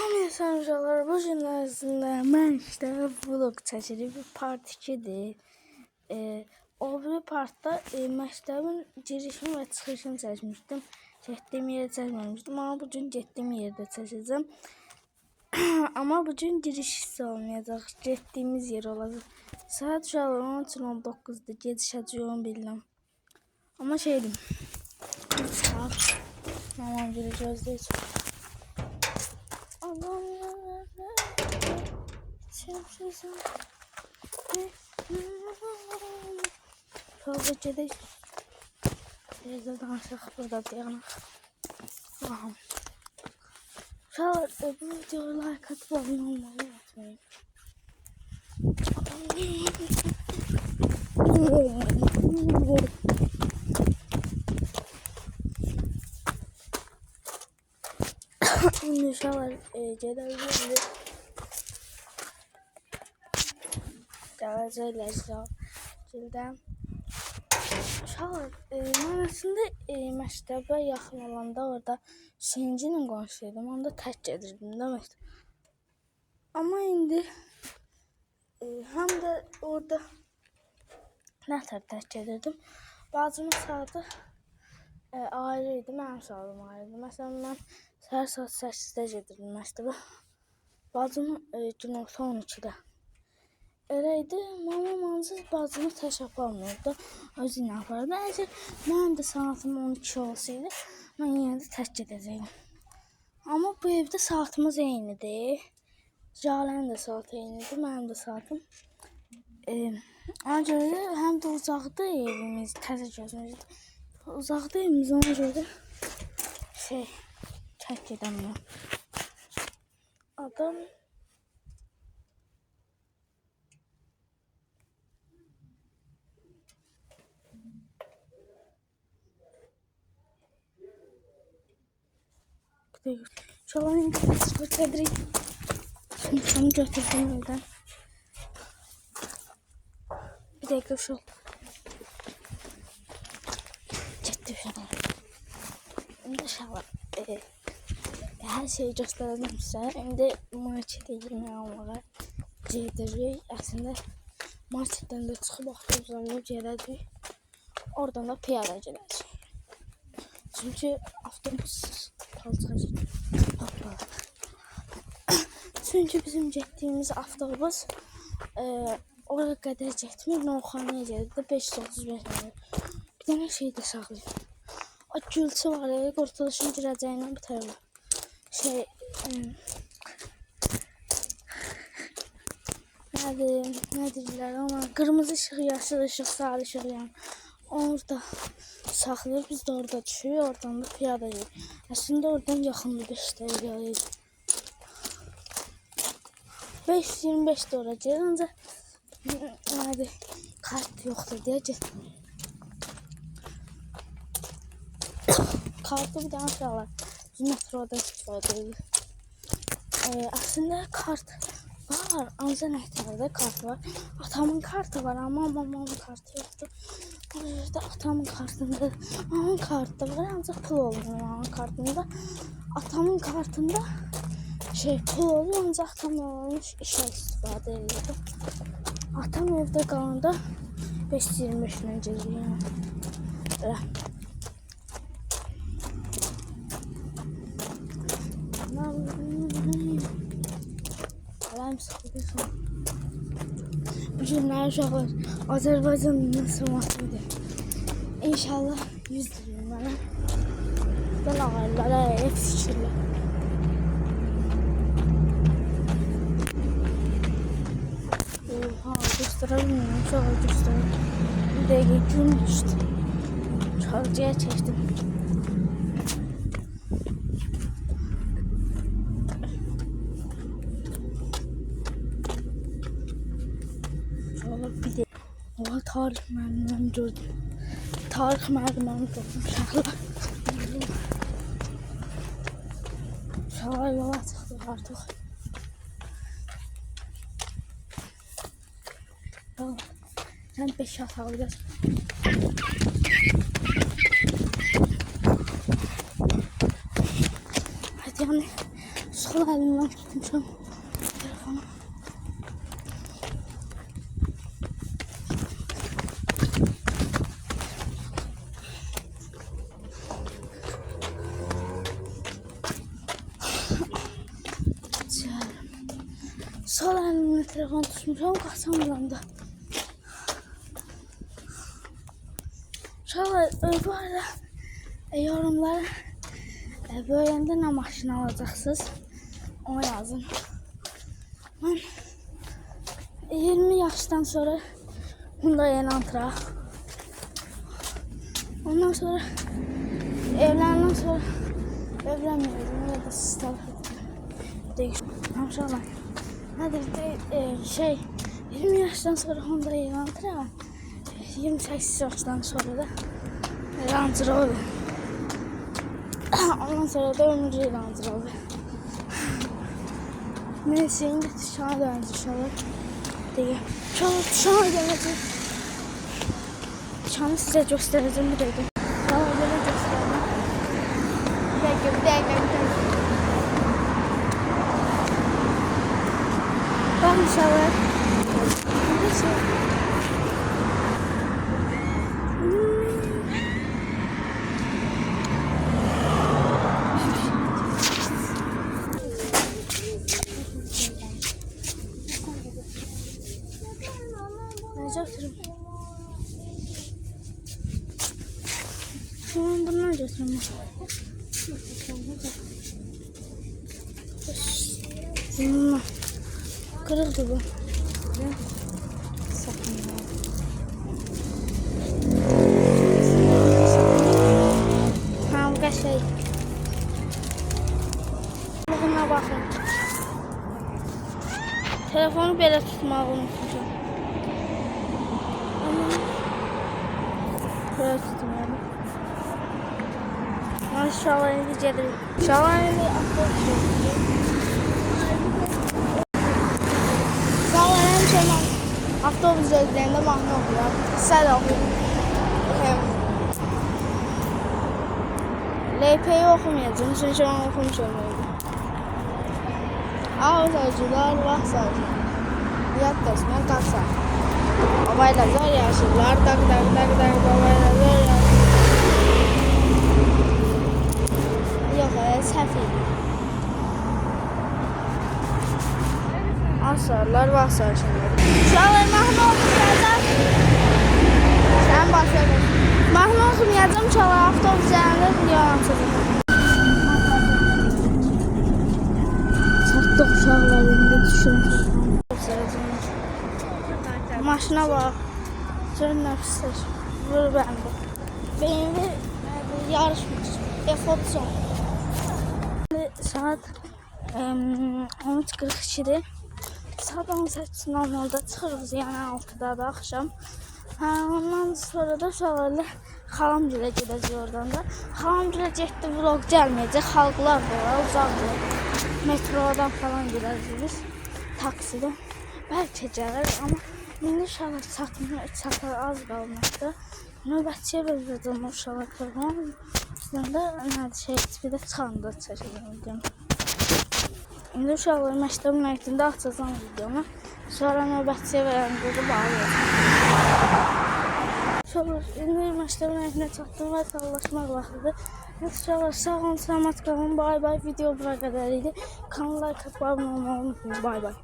Mesajlar bu gün ərzində mən işte vlog çəkirəm. Bir part 2-dir. O bir partda məktəbin girişini və çıxışını çəkmişdim. Getdiyim yeri çəkməmişdim. Amma bu gün getdiyim yerdə çəkəcəm. Amma bu gün giriş hissi olmayacaq. Getdiyimiz yer olacaq. Saat şu an 13:19'dur. Gedişəcəyik onu bilirəm. Amma şeydim. Tamam, bir gözləyir. Şöyle gidelim. Evde danışaq, burada dayanaq. Tamam. Şöyle bu videoya like atıp abone olmayı unutmayın. İnşallah geleceğiz. Cildən. Uşaqlar, mən əslində məktəbə yaxın olanda orada Hüseynci ilə qonşuydum. Onda tək gedirdim də məktəbə. Amma indi həm də orada nətər tək gedirdim. Bacımın saatı ayrı idi, mənim saatim ayrı idi. Məsələn, mən səhər saat 8-də gedirdim məktəbə. Bacım günorta 12-də. Öyleydi, mamam ancaq bacımı tək aparmırdı, özü ilə apardı. Əgər mənim də saatım 12 olsaydı, mən yenə də tək gedəcəkdim. Amma bu evdə saatımız eynidir. Jalənin də saatı eynidir, mənim də saatım. Ona görə də həm də uzaqda evimiz, təzə gözümüzdür. Uzaqda evimiz, ona görə də tək gedəməm. Adam Şöyle indi sıfır tedrik. Şimdi onu götürdüm evden. Bir dakika şu. Ciddi şöyle. Şimdi şöyle. Her şeyi göstereceğim size. Şimdi markete girmeye almağa gedirik. Aslında marketten de çıkıp avtobuslanıp geləcəyik. Oradan da piyada geləcəyik. Çünkü avtobus Çünkü bizim getdiyimiz avtobus oraya qədər getmir, Novxanaya gedirdi, 535 minut. Bir dənə şey də saxlayır. O gülçü var ya, qurtuluşun girəcəyindən bir tərəfə. Ne deyirlər ona? Qırmızı işıq, yaşıl işıq, sarı işıq yani. Orada saxlayır, biz de orada düşürük, oradan da piyada gedirik. Aslında oradan yaxındır 5 dəqiqə. 5-25 də oracaq, ancaq kart yoxdur deyə getdim. Kartı bir dənə uşaqlar, biz metroda istifadə edirik. Aslında kart var, ancaq nətərdə kart var. Atamın kartı var, amma mamamın kartı yoxdur. Burada atamın kartında, mamamın kartı var, ancaq pul olmuyor mamamın kartında. Atamın kartında pul olur, ancaq atam olmuş işə istifadə edirdi. Atam evdə qalanda 5-25 ilə gedir yəni. Qaləm sıxılır. Bu günlər uşaqlar Azərbaycanın məsumatıdır. İnşallah 100 dilim mənə. Ben ağırlara ev fikirlər. Oha, göstərebilmiyim. Uşaqlar göstərelim. Bir dəqiqə gün düşdü. Çalcıya çəkdim. Bir de oha, tarih müəllimini gördüm. Tarih müəllimini gördüm. Uşaqlar yola çıxdıq artıq. Sen 5 at alacağız. Hadi yani Sol əlimdən tutmuşam telefonu. Sol əlimlə telefon tutmuşam, qaçamıram da. Uşaqlar, bu arada yorumlara böyüyəndə nə maşın alacaqsınız, onu yazın. Mən 20 yaşdan sonra Hyundai Elantra, ondan sonra evləndən sonra evlənmiyordum, ya da sistem değişdim. Uşaqlar, nədir, 20 yaşdan sonra Hyundai Elantra, 28 yaşdan sonra da Range Rover. Ondan sonra da ömrü Range Rover. Neyse, indi tuşana dönəcək inşallah. Deyim. Tuşana dönəcək. Tuşanı sizə göstərəcəm bir dəqiqə. Tuşana belə göstərəcəm. Bir dəqiqə. Bax inşallah. Neyse. Götürüm. Bundan götürüm. Kırıldı bu. Tamam, kaçay. Buna bakın. Telefonu belə tutmağı unutmuşum. Böyle tutmuyorum. Maşallah indi gelir. Maşallah indi atlatıyor. Maşallah hem şeyden avtobus üzerinde mahnı okuyor. Sen okuyun. LP'yi okumayacağım çünkü onu okumuş olmalıydı. Ağızlar var sadece. Yat dersine kalsa. Babayla zor yaşırlar, tak babayla zor yaşırlar. Yok, səhv edir. Asarlar, vaxsarşınlar. Uşaqlar, mahnı oxumayacaq. Sən başlayalım. Mahnı oxumayacaq, uşaqlar, avtobus yanında yalan çıxacaq. Çatdıq uşaqlar, indi düşünürük. Maşına bak. Çok nefisler. Vur bende. BMW yarışmış. F30. Saat 13:42'dir. Saat 18:00'da çıxırıq, yəni 6'da da axşam. Ondan sonra da uşaqlarla xalamgilə gedəcək oradan da. Xalamgilə getdi, vlog gəlməyəcək. Xalqlar da var, uzaqdır. Metrodan falan gedəcək biz. Taksidə. Bəlkə gəlir, amma indi uşaqlar çatır az qalmışdı. Növbətçiyə verəcəm uşaqlar proqramı. Üstündə bir də çıxanda çəkəcəm. İndi uşaqlar məktəb mərkəzində açacağım videonu. Sonra növbətçiyə verəndə də bağlayacağım. Uşaqlar, indi məktəb mərkəzinə çatdım və sağlaşmaq vaxtıdır. Uşaqlar, sağ olun, salamat qalın, bay bay. Video bura qədər idi. Kanala like atmayı unutmayın, bay bay.